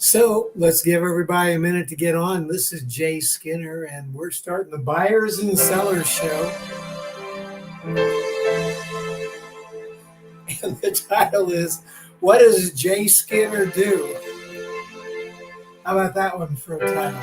So let's give everybody a minute to get on. This is Jay Skinner, and we're starting the Buyers and Sellers Show. And the title is, What Does Jay Skinner Do? How about that one for a title?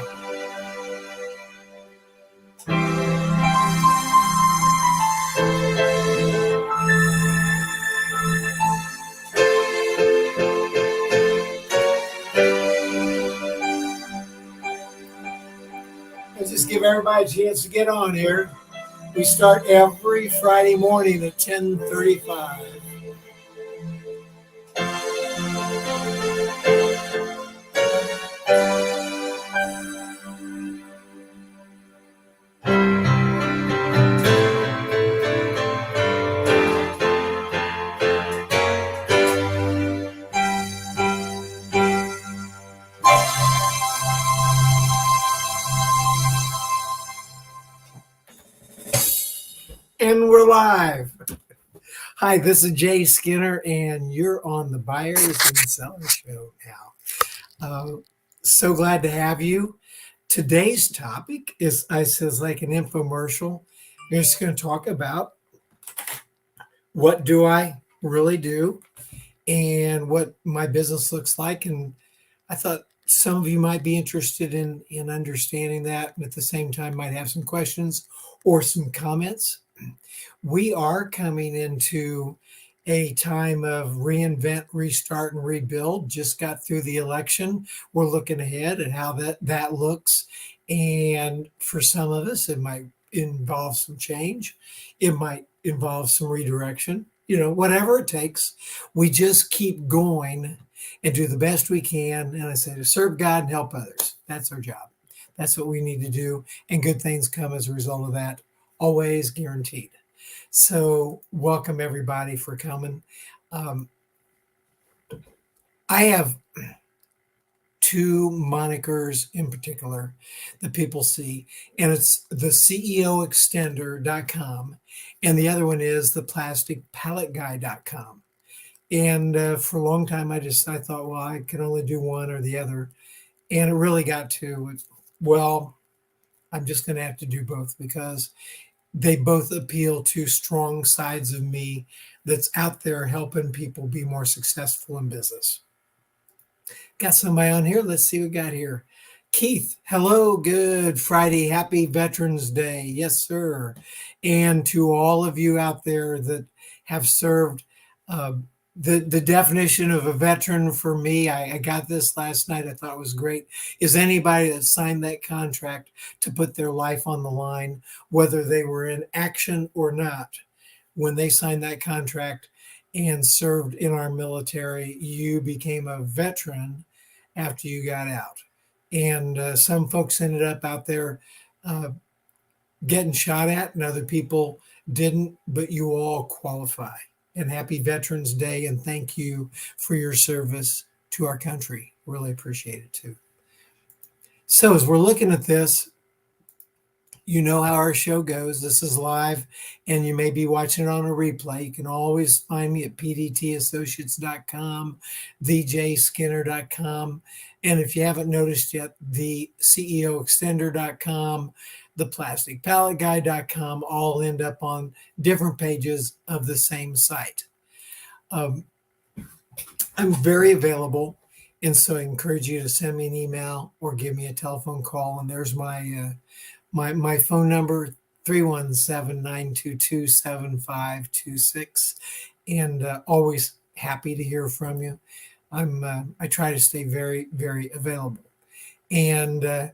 Let's just give everybody a chance to get on here. We start every Friday morning at 10:35. And we're live. Hi, this is Jay Skinner, and you're on the Buyers and Sellers Show now. So glad to have you. Today's topic is, like an infomercial. We're just going to talk about what do I really do and what my business looks like. And I thought some of you might be interested in understanding that, and at the same time might have some questions or some comments. We are coming into a time of reinvent, restart, and rebuild. Just got through the election. We're looking ahead at how that looks. And for some of us, it might involve some change. It might involve some redirection. Whatever it takes, we just keep going and do the best we can. And I say to serve God and help others. That's our job. That's what we need to do. And good things come as a result of that. Always guaranteed. So welcome everybody for coming. I have two monikers in particular that people see, and it's the CEOextender.com, and the other one is the plasticpalletguy.com. And for a long time, I thought, well, I can only do one or the other. And it really got to, well, I'm just going to have to do both because they both appeal to strong sides of me that's out there helping people be more successful in business. Got somebody on here. Let's see what we got here. Keith, hello. Good Friday. Happy Veterans Day. Yes, sir. And to all of you out there that have served, the definition of a veteran for me, I got this last night. I thought it was great. Is anybody that signed that contract to put their life on the line, whether they were in action or not. When they signed that contract and served in our military, you became a veteran after you got out. And some folks ended up out there getting shot at, and other people didn't, but you all qualify. And happy Veterans Day, and thank you for your service to our country. Really appreciate it too. So as we're looking at this, you know how our show goes. This is live, and you may be watching it on a replay. You can always find me at pdtassociates.com, thejskinner.com, and if you haven't noticed yet, the CEOextender.com, the plasticpalletguy.com all end up on different pages of the same site. I'm very available, and so I encourage you to send me an email or give me a telephone call. And there's my phone number, 317-922-7526, and always happy to hear from you. I try to stay very, very available. And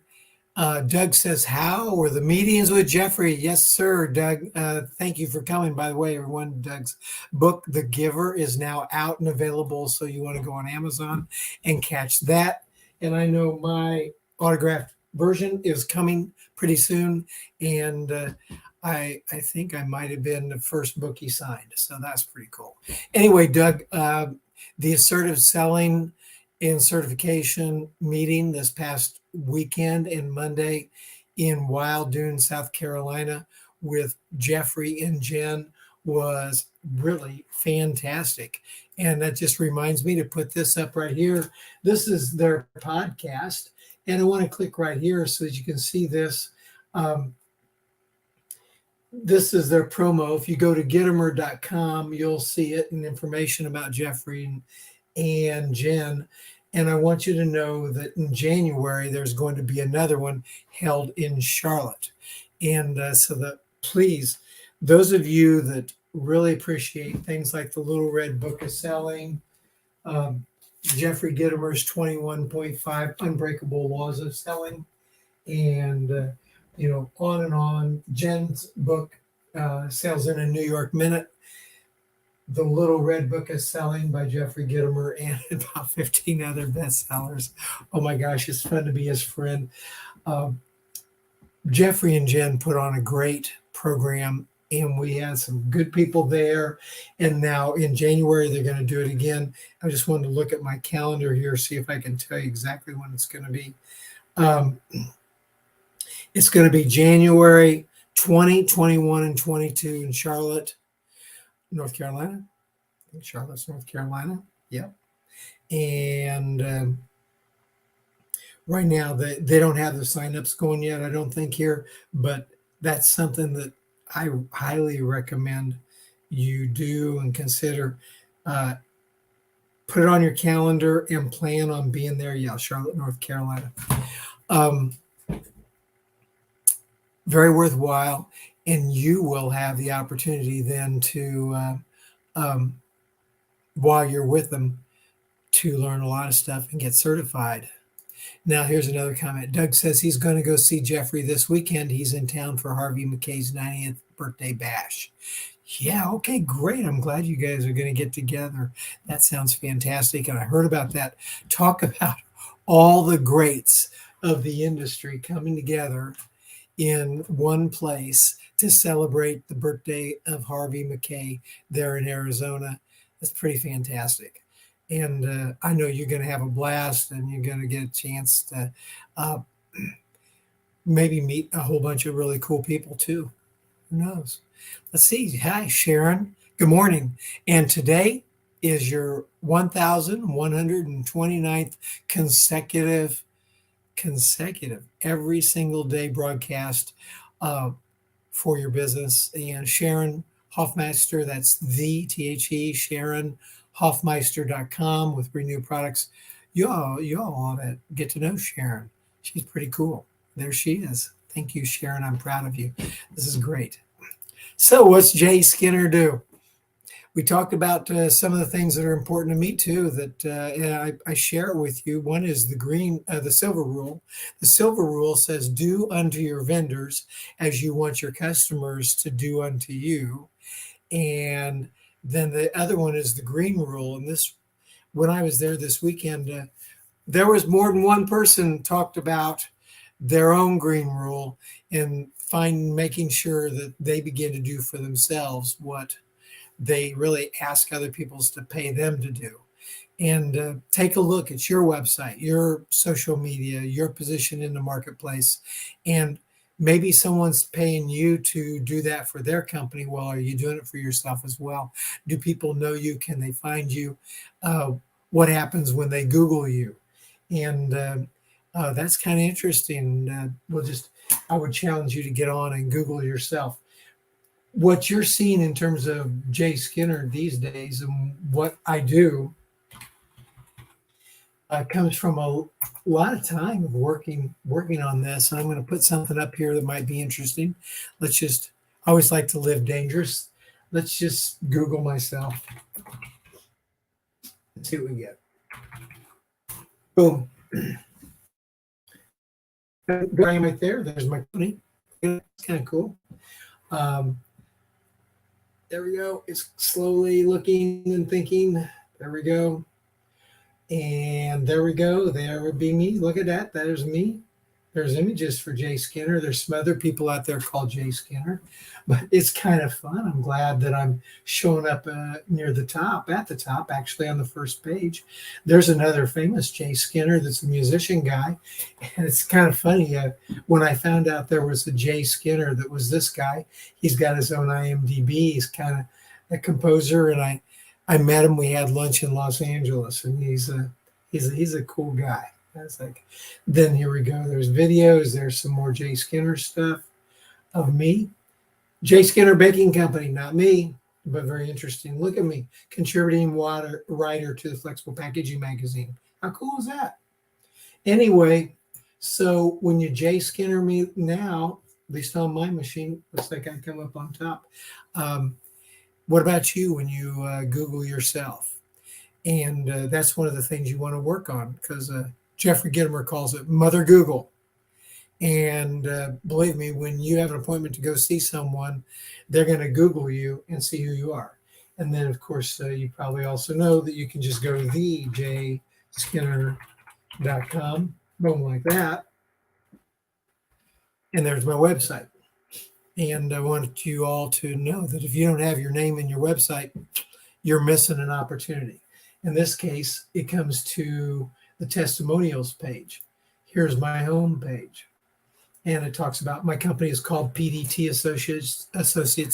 Doug says, how were the meetings with Jeffrey? Yes, sir, Doug. Thank you for coming. By the way, everyone, Doug's book, The Giver, is now out and available. So you want to go on Amazon and catch that. And I know my autographed version is coming pretty soon. And I think I might have been the first book he signed. So that's pretty cool. Anyway, Doug, the assertive selling and certification meeting this past weekend and Monday in Wild Dune, South Carolina with Jeffrey and Jen was really fantastic. And that just reminds me to put this up right here. This is their podcast. And I want to click right here so that you can see this. This is their promo. If you go to gitomer.com, you'll see it and information about Jeffrey and Jen. And I want you to know that in January, there's going to be another one held in Charlotte. And so that please, those of you that really appreciate things like the Little Red Book of Selling, Jeffrey Gitomer's 21.5 Unbreakable Laws of Selling, and on and on. Jen's book, Sales in a New York Minute, The Little Red Book of Selling by Jeffrey Gitomer, and about 15 other bestsellers. Oh my gosh, it's fun to be his friend. Jeffrey and Jen put on a great program, and we had some good people there. And now in January, they're going to do it again. I just wanted to look at my calendar here, see if I can tell you exactly when it's going to be. It's going to be January 20, 21, and 22 in Charlotte, North Carolina. Charlotte's North Carolina. Yep. And right now, they don't have the signups going yet, I don't think, here. But that's something that I highly recommend you do and consider. Put it on your calendar and plan on being there. Yeah, Charlotte, North Carolina. Very worthwhile, and you will have the opportunity then to, while you're with them, to learn a lot of stuff and get certified. Now, here's another comment. Doug says he's going to go see Jeffrey this weekend. He's in town for Harvey McKay's 90th birthday bash. Yeah, okay, great. I'm glad you guys are going to get together. That sounds fantastic. And I heard about that. Talk about all the greats of the industry coming together in one place to celebrate the birthday of Harvey McKay there in Arizona. That's pretty fantastic. And I know you're going to have a blast, and you're going to get a chance to maybe meet a whole bunch of really cool people too. Who knows? Let's see. Hi, Sharon. Good morning. And today is your 1,129th consecutive every single day broadcast for your business. And Sharon Hoffmeister, that's the Sharon Hoffmeister.com with Renew Products. You all ought to get to know Sharon. She's pretty cool. There she is. Thank you, Sharon. I'm proud of you. This is great. So what's Jay Skinner do? We talked about some of the things that are important to me too, that I share with you. One is the silver rule. The silver rule says, do unto your vendors as you want your customers to do unto you. And then the other one is the green rule. And this, when I was there this weekend, there was more than one person talked about their own green rule and making sure that they begin to do for themselves what they really ask other people to pay them to do. And take a look at your website, your social media, your position in the marketplace, and maybe someone's paying you to do that for their company. Well, are you doing it for yourself as well? Do people know you? Can they find you? What happens when they Google you? And that's kind of interesting. I would challenge you to get on and Google yourself. What you're seeing in terms of Jay Skinner these days and what I do comes from a lot of time of working on this. And I'm going to put something up here that might be interesting. I always like to live dangerous. Let's just Google myself. Let's see what we get. Boom. Right there. There's my company. It's kind of cool. There we go. It's slowly looking and thinking. There we go. And there we go. There would be me. Look at that. There's me. There's images for Jay Skinner. There's some other people out there called Jay Skinner, but it's kind of fun. I'm glad that I'm showing up near the top, actually on the first page. There's another famous Jay Skinner that's a musician guy. And it's kind of funny. When I found out there was a Jay Skinner that was this guy, he's got his own IMDb. He's kind of a composer. And I I met him. We had lunch in Los Angeles, and he's a cool guy. I was like, then here we go. There's videos. There's some more Jay Skinner stuff of me. Jay Skinner Baking Company, not me, but very interesting. Look at me, contributing writer to the Flexible Packaging magazine. How cool is that? Anyway, so when you Jay Skinner me now, at least on my machine, looks like I come up on top. What about you when you Google yourself? And that's one of the things you want to work on, because Jeffrey Gitomer calls it Mother Google. And believe me, when you have an appointment to go see someone, they're going to Google you and see who you are. And then, of course, you probably also know that you can just go to theJSkinner.com, boom, like that. And there's my website. And I want you all to know that if you don't have your name in your website, you're missing an opportunity. In this case, it comes to the testimonials page. Here's my home page. And it talks about my company is called PDT Associates,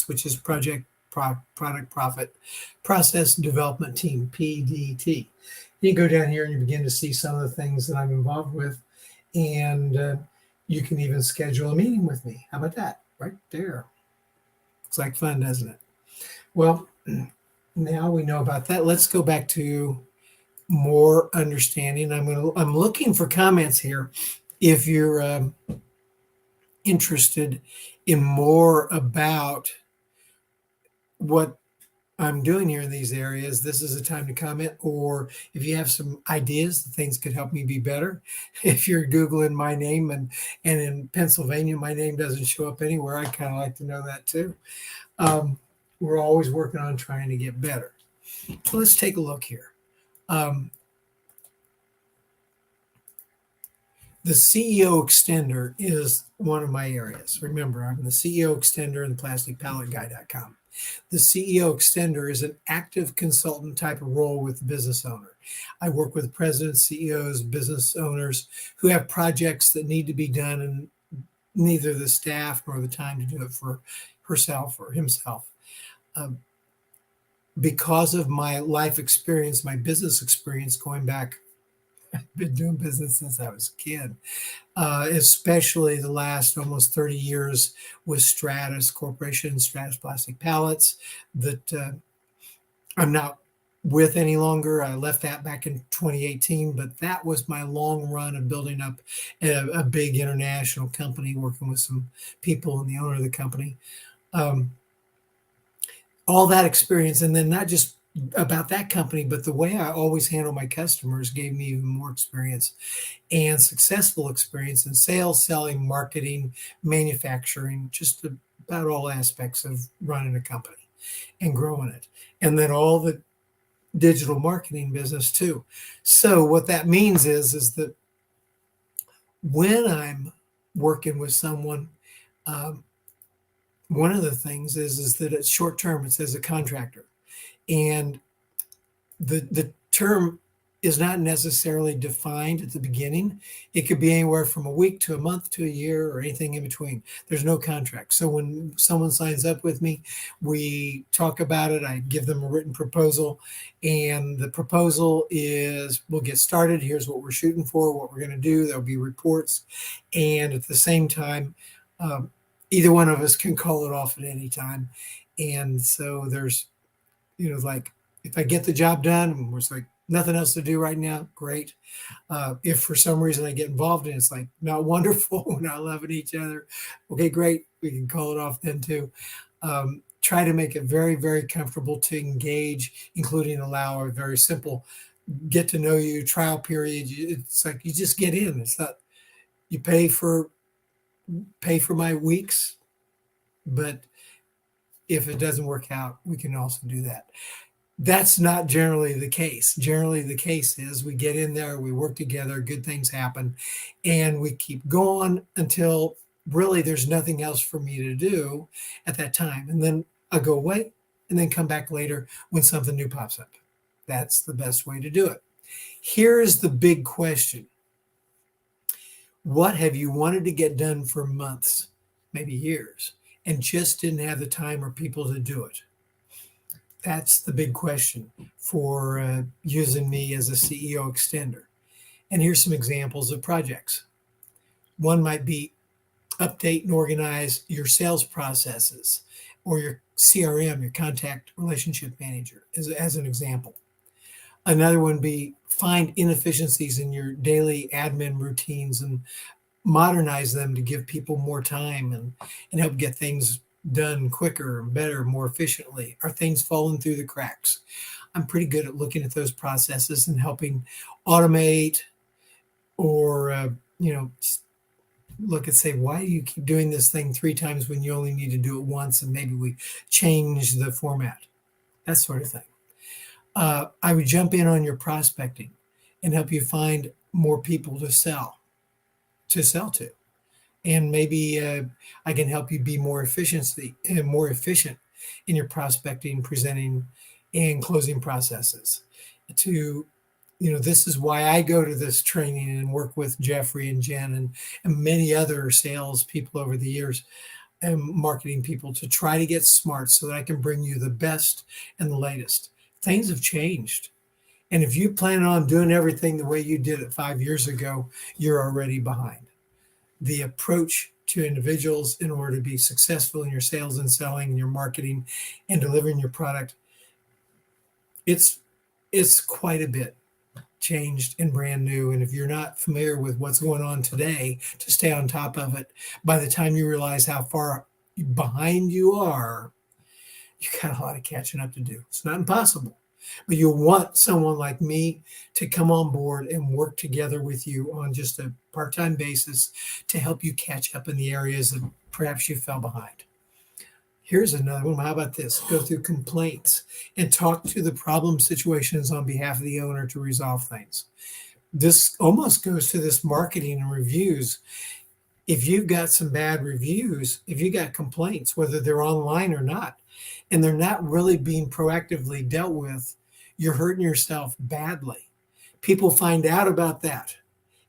which is Product Profit Process Development Team, PDT. You go down here and you begin to see some of the things that I'm involved with. And you can even schedule a meeting with me. How about that? Right there. It's like fun, doesn't it? Well, now we know about that. Let's go back to more understanding. I'm looking for comments here. If you're interested in more about what I'm doing here in these areas, this is a time to comment. Or if you have some ideas that things could help me be better, if you're Googling my name and in Pennsylvania, my name doesn't show up anywhere, I'd kind of like to know that too. We're always working on trying to get better. So let's take a look here. The CEO extender is one of my areas. Remember, I'm the CEO extender in the plasticpalletguy.com. The CEO extender is an active consultant type of role with the business owner. I work with presidents, CEOs, business owners who have projects that need to be done, and neither the staff nor the time to do it for herself or himself. Because of my life experience, my business experience going back, I've been doing business since I was a kid, especially the last almost 30 years with Stratus Corporation, Stratus Plastic Pallets, that I'm not with any longer. I left that back in 2018, but that was my long run of building up a big international company, working with some people and the owner of the company. All that experience, and then not just about that company, but the way I always handle my customers gave me even more experience and successful experience in sales, selling, marketing, manufacturing, just about all aspects of running a company and growing it. And then all the digital marketing business too. So what that means is that when I'm working with someone, one of the things is that it's short term. It's as a contractor, and the term is not necessarily defined at the beginning. It could be anywhere from a week to a month to a year or anything in between. There's no contract. So when someone signs up with me, we talk about it. I give them a written proposal, and the proposal is, we'll get started. Here's what we're shooting for, what we're going to do. There'll be reports. And at the same time, either one of us can call it off at any time. And so there's, like, if I get the job done and there's like nothing else to do right now, great. If for some reason I get involved and it's like not wonderful, we're not loving each other, okay, great. We can call it off then too. Try to make it very, very comfortable to engage, including allow a very simple get to know you trial period. It's like you just get in. It's not, you pay for my weeks, but if it doesn't work out, we can also do that. That's not generally the case. Generally, the case is we get in there, we work together, good things happen, and we keep going until really there's nothing else for me to do at that time. And then I go away and then come back later when something new pops up. That's the best way to do it. Here's the big question. What have you wanted to get done for months, maybe years, and just didn't have the time or people to do it? That's the big question for using me as a CEO extender. And here's some examples of projects. One might be update and organize your sales processes or your CRM, your contact relationship manager, as an example. Another one be find inefficiencies in your daily admin routines and modernize them to give people more time and help get things done quicker, better, more efficiently. Are things falling through the cracks? I'm pretty good at looking at those processes and helping automate or, look and say, why do you keep doing this thing 3 times when you only need to do it once? And maybe we change the format, that sort of thing. I would jump in on your prospecting and help you find more people to sell to. And maybe I can help you be more efficient in your prospecting, presenting, and closing processes. This is why I go to this training and work with Jeffrey and Jen and many other sales people over the years and marketing people to try to get smart so that I can bring you the best and the latest. Things have changed. And if you plan on doing everything the way you did it 5 years ago, you're already behind. The approach to individuals in order to be successful in your sales and selling and your marketing and delivering your product, it's quite a bit changed and brand new. And if you're not familiar with what's going on today to stay on top of it, by the time you realize how far behind you are, you got a lot of catching up to do. It's not impossible, but you'll want someone like me to come on board and work together with you on just a part-time basis to help you catch up in the areas that perhaps you fell behind. Here's another one. How about this? Go through complaints and talk to the problem situations on behalf of the owner to resolve things. This almost goes to this marketing and reviews. If you've got some bad reviews, if you got complaints, whether they're online or not, and they're not really being proactively dealt with, you're hurting yourself badly. People find out about that.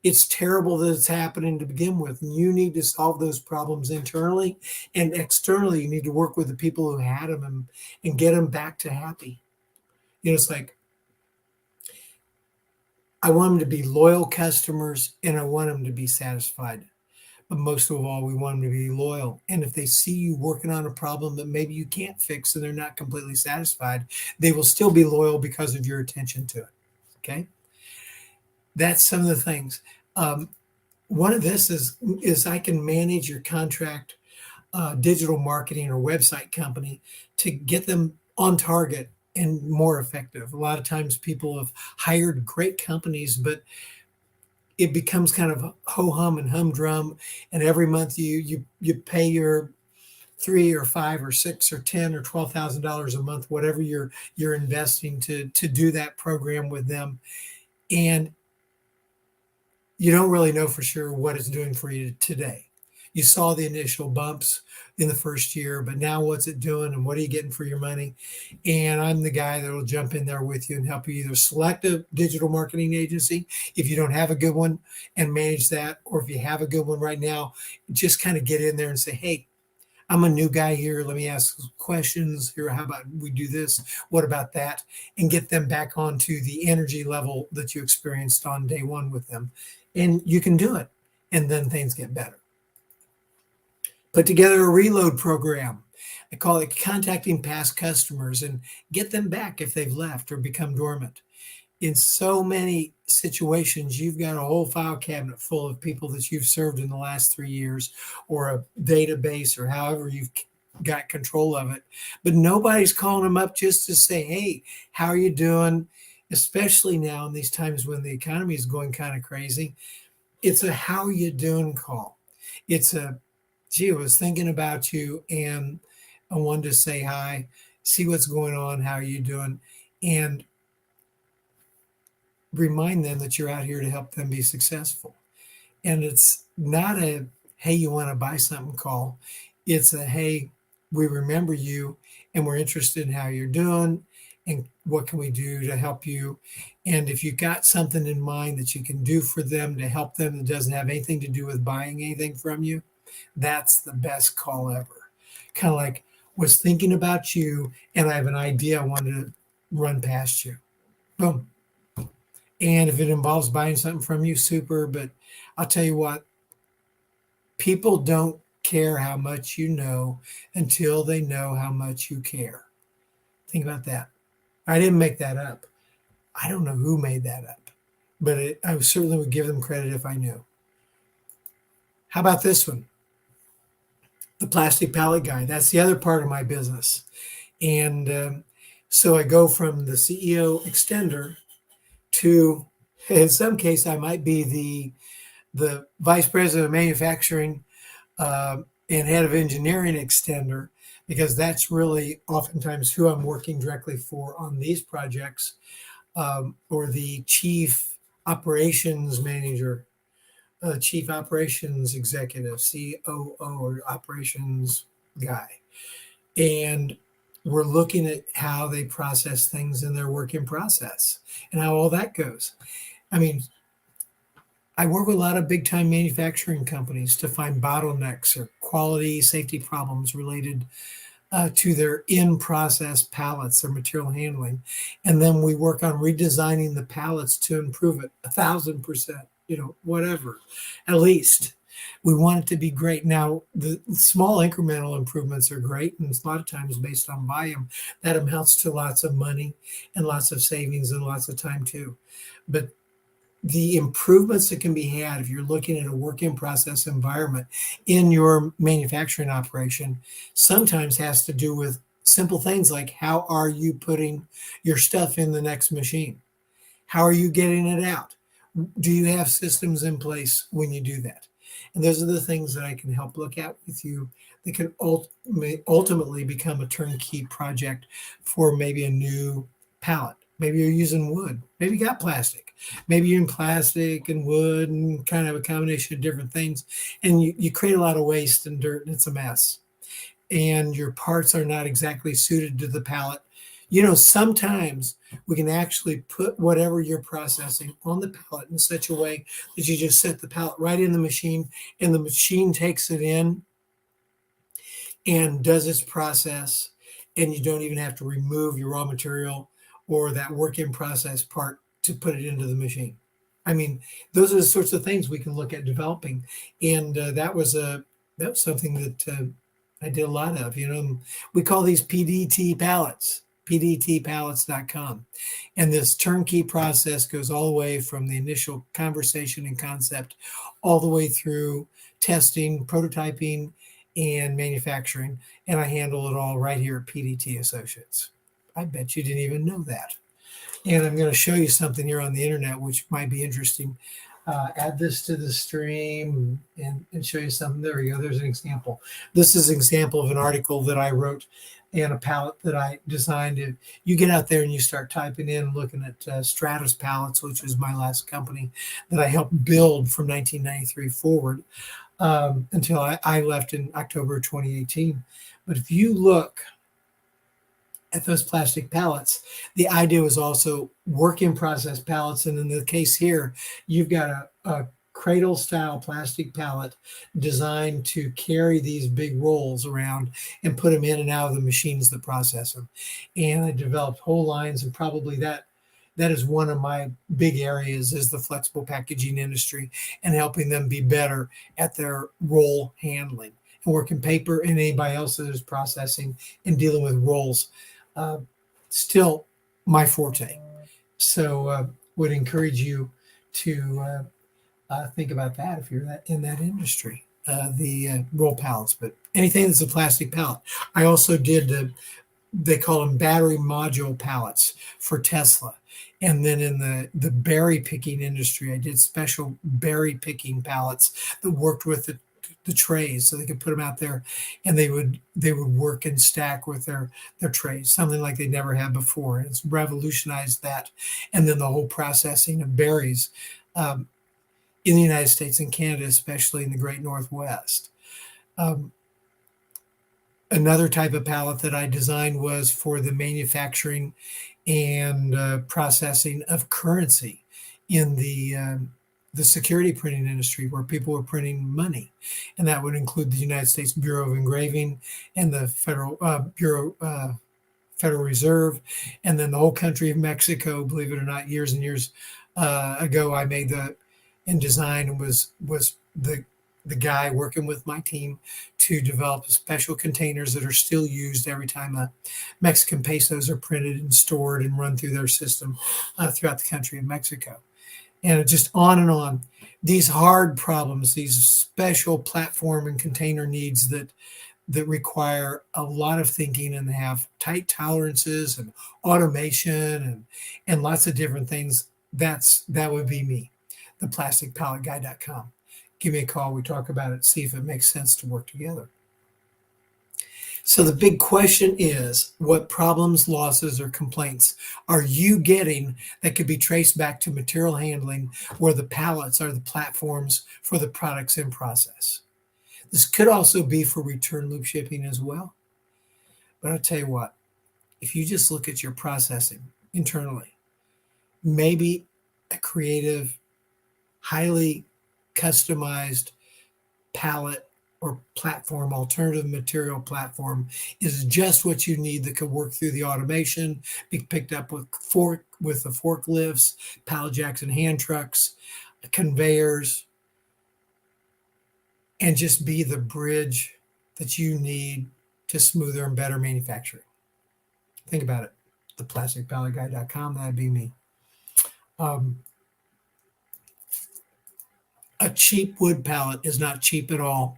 It's terrible that it's happening to begin with. You need to solve those problems internally and externally. You need to work with the people who had them and get them back to happy. It's like, I want them to be loyal customers and I want them to be satisfied. But most of all, we want them to be loyal. And if they see you working on a problem that maybe you can't fix and they're not completely satisfied, they will still be loyal because of your attention to it. Okay? That's some of the things. One of this is I can manage your contract digital marketing or website company to get them on target and more effective. A lot of times people have hired great companies, but it becomes kind of ho-hum and humdrum. And every month you pay your $3 or $5 or $6 or $10 or $12,000 a month, whatever you're investing to do that program with them. And you don't really know for sure what it's doing for you today. You saw the initial bumps in the first year, but now what's it doing and what are you getting for your money? And I'm the guy that will jump in there with you and help you either select a digital marketing agency if you don't have a good one and manage that, or if you have a good one right now, just kind of get in there and say, hey, I'm a new guy here. Let me ask questions here. How about we do this? What about that? And get them back onto the energy level that you experienced on day one with them. And you can do it. And then things get better. Put together a reload program. I call it contacting past customers and get them back if they've left or become dormant. In so many situations, you've got a whole file cabinet full of people that you've served in the last 3 years, or a database, or however you've got control of it. But nobody's calling them up just to say, hey, how are you doing? Especially now in these times when the economy is going kind of crazy. It's a how you doing call. It's a, gee, I was thinking about you and I wanted to say hi, see what's going on, how are you doing? And remind them that you're out here to help them be successful. And it's not a, hey, you want to buy something call. It's a, hey, we remember you and we're interested in how you're doing and what can we do to help you. And if you've got something in mind that you can do for them to help them that doesn't have anything to do with buying anything from you, that's the best call ever. Kind of like, was thinking about you, and I have an idea I wanted to run past you. Boom. And if it involves buying something from you, super. But I'll tell you what, people don't care how much you know until they know how much you care. Think about that. I didn't make that up. I don't know who made that up, but I certainly would give them credit if I knew. How about this one? The plastic pallet guy. That's the other part of my business. And so I go from the CEO extender to, in some case, I might be the vice president of manufacturing and head of engineering extender, because that's really oftentimes who I'm working directly for on these projects, or the chief operations manager, chief operations executive, COO, or operations guy. And we're looking at how they process things in their work in process and how all that goes. I mean, I work with a lot of big time manufacturing companies to find bottlenecks or quality safety problems related to their in process pallets or material handling. And then we work on redesigning the pallets to improve it 1,000%, whatever, at least. We want it to be great. Now, the small incremental improvements are great, and a lot of times based on volume, that amounts to lots of money and lots of savings and lots of time too. But the improvements that can be had if you're looking at a work in process environment in your manufacturing operation sometimes has to do with simple things like, how are you putting your stuff in the next machine? How are you getting it out? Do you have systems in place when you do that? And those are the things that I can help look at with you that can ultimately become a turnkey project for maybe a new pallet. Maybe you're using wood. Maybe you got plastic. Maybe you're in plastic and wood and kind of a combination of different things. And you create a lot of waste and dirt, and it's a mess. And your parts are not exactly suited to the pallet. Sometimes we can actually put whatever you're processing on the pallet in such a way that you just set the pallet right in the machine, and the machine takes it in and does its process, and you don't even have to remove your raw material or that work in process part to put it into the machine. I mean, those are the sorts of things we can look at developing, and that was something that I did a lot of. We call these PDT pallets. PDTpallets.com. And this turnkey process goes all the way from the initial conversation and concept all the way through testing, prototyping, and manufacturing. And I handle it all right here at PDT Associates. I bet you didn't even know that. And I'm going to show you something here on the internet, which might be interesting. Add this to the stream and show you something. There we go. There's an example. This is an example of an article that I wrote and a pallet that I designed. You get out there and you start typing in, looking at Stratus Pallets, which is my last company that I helped build from 1993 forward until I left in October 2018. But if you look at those plastic pallets, the idea was also work in process pallets. And in the case here, you've got a cradle style plastic pallet designed to carry these big rolls around and put them in and out of the machines that process them. And I developed whole lines, and probably that is one of my big areas, is the flexible packaging industry and helping them be better at their roll handling and working paper, and anybody else that is processing and dealing with rolls. Still my forte. So would encourage you to think about that if you're in that industry, the roll pallets, but anything that's a plastic pallet. I also did they call them battery module pallets for Tesla. And then in the berry picking industry, I did special berry picking pallets that worked with the trays, so they could put them out there and they would work and stack with their trays, something like they never had before. It's revolutionized that. And then the whole processing of berries in the United States and Canada, especially in the Great Northwest. Another type of pallet that I designed was for the manufacturing and processing of currency in the the security printing industry where people were printing money, and that would include the United States Bureau of Engraving and the Federal Reserve, and then the whole country of Mexico. Believe it or not, years and years ago, I made the in design and was the guy working with my team to develop special containers that are still used every time Mexican pesos are printed and stored and run through their system throughout the country of Mexico. And just on and on. These hard problems, these special platform and container needs that require a lot of thinking and have tight tolerances and automation and lots of different things. That would be me, the plasticpalletguy.com. Give me a call. We talk about it, see if it makes sense to work together. So the big question is, what problems, losses, or complaints are you getting that could be traced back to material handling, where the pallets are the platforms for the products in process? This could also be for return loop shipping as well. But I'll tell you what, if you just look at your processing internally, maybe a creative, highly customized pallet or platform, alternative material platform, is just what you need that could work through the automation, be picked up with the forklifts, pallet jacks and hand trucks, conveyors, and just be the bridge that you need to smoother and better manufacturing. Think about it. The plasticpalletguy.com, that'd be me. A cheap wood pallet is not cheap at all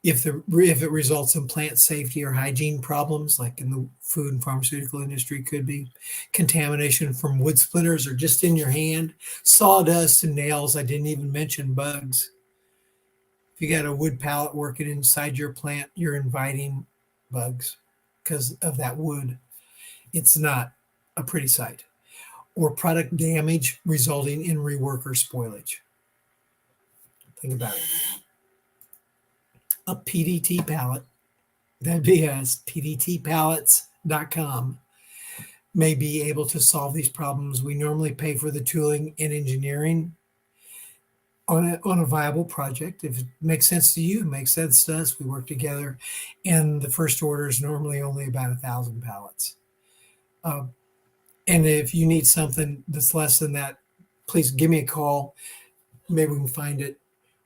if it results in plant safety or hygiene problems, like in the food and pharmaceutical industry could be. Contamination from wood splitters or just in your hand. Sawdust and nails. I didn't even mention bugs. If you got a wood pallet working inside your plant, you're inviting bugs because of that wood. It's not a pretty sight. Or product damage resulting in rework or spoilage. Think about it. A PDT pallet, that'd be us, pdtpallets.com, may be able to solve these problems. We normally pay for the tooling and engineering on a viable project. If it makes sense to you, it makes sense to us. We work together, and the first order is normally only about 1,000 pallets. And if you need something that's less than that, please give me a call. Maybe we can find it.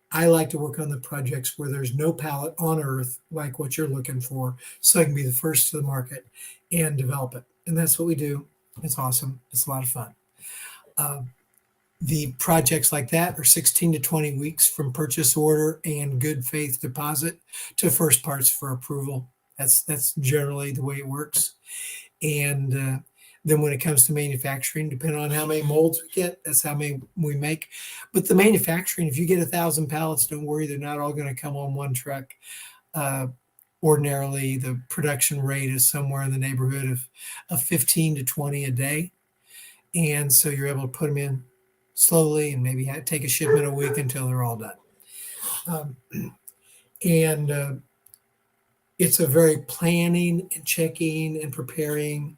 I like to work on the projects where there's no pallet on earth like what you're looking for, so I can be the first to the market and develop it. And that's what we do. It's awesome. It's a lot of fun. The projects like that are 16 to 20 weeks from purchase order and good faith deposit to first parts for approval. That's generally the way it works. And then when it comes to manufacturing, depending on how many molds we get, that's how many we make. But the manufacturing, if you get 1,000 pallets, don't worry, they're not all going to come on one truck. Ordinarily, the production rate is somewhere in the neighborhood of 15 to 20 a day. And so you're able to put them in slowly and maybe take a shipment a week until they're all done. It's a very planning and checking and preparing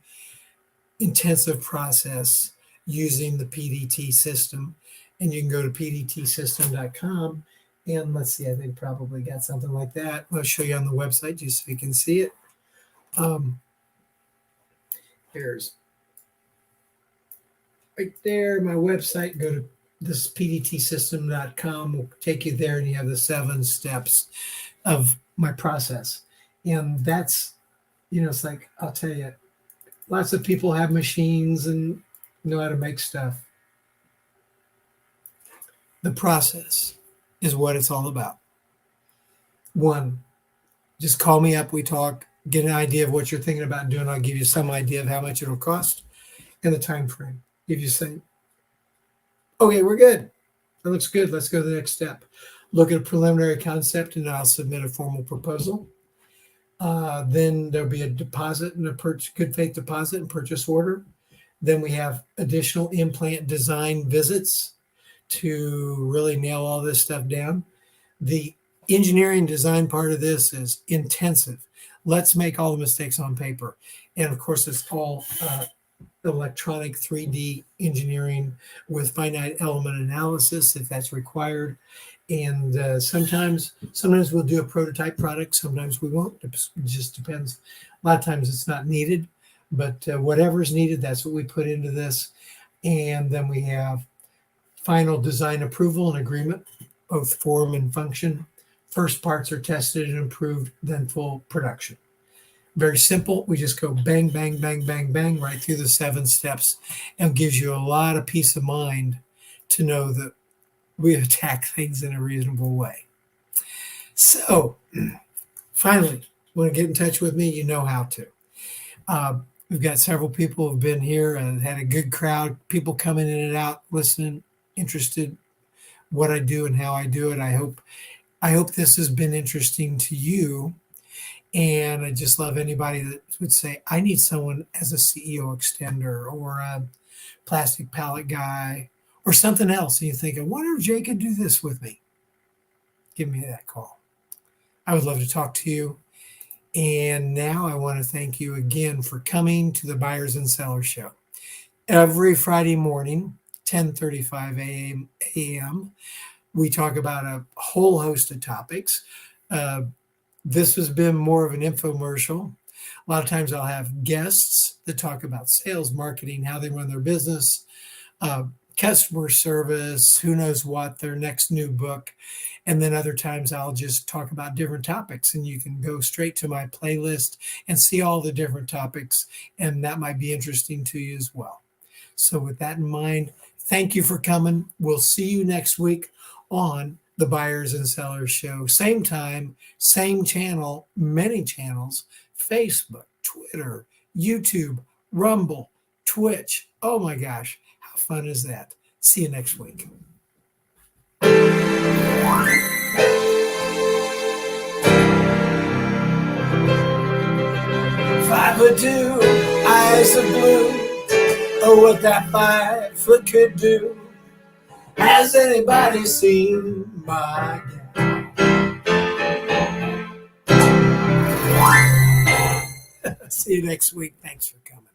intensive process using the PDT system. And you can go to pdtsystem.com, and let's see, I think probably got something like that. I'll show you on the website just so you can see it. Here's right there, my website. Go to this pdtsystem.com. Will take you there, and you have the 7 steps of my process. And that's, it's like, I'll tell you, lots of people have machines and know how to make stuff. The process is what it's all about. 1, just call me up. We talk, get an idea of what you're thinking about doing. I'll give you some idea of how much it'll cost and the time frame. If you say, okay, we're good. That looks good. Let's go to the next step. Look at a preliminary concept, and I'll submit a formal proposal. Then there'll be a deposit and a good faith deposit and purchase order. Then we have additional implant design visits to really nail all this stuff down. The engineering design part of this is intensive. Let's make all the mistakes on paper. And of course, it's all electronic 3D engineering with finite element analysis if that's required. And sometimes we'll do a prototype product, sometimes we won't. It just depends. A lot of times it's not needed, but whatever's needed, that's what we put into this. And then we have final design approval and agreement, both form and function. First parts are tested and approved, then full production. Very simple. We just go bang, bang, bang, bang, bang right through the 7 steps, and gives you a lot of peace of mind to know that we attack things in a reasonable way. So finally, want to get in touch with me, you know how to. We've got several people who've been here and had a good crowd, people coming in and out, listening, interested what I do and how I do it. I hope this has been interesting to you. And I just love anybody that would say, I need someone as a CEO extender or a plastic pallet guy or something else. And you think, I wonder if Jay could do this with me. Give me that call. I would love to talk to you. And now I want to thank you again for coming to the Buyers and Sellers Show. Every Friday morning, 10:35 a.m., we talk about a whole host of topics. This has been more of an infomercial. A lot of times I'll have guests that talk about sales, marketing, how they run their business, customer service, who knows what, their next new book. And then other times I'll just talk about different topics, and you can go straight to my playlist and see all the different topics, and that might be interesting to you as well. So with that in mind, thank you for coming. We'll see you next week on the Buyers and Sellers Show. Same time, same channel, many channels, Facebook, Twitter, YouTube, Rumble, Twitch. Oh my gosh, how fun is that? See you next week. 5'2", eyes of blue. Oh, what that 5 foot could do. Has anybody seen my gal? See you next week. Thanks for coming.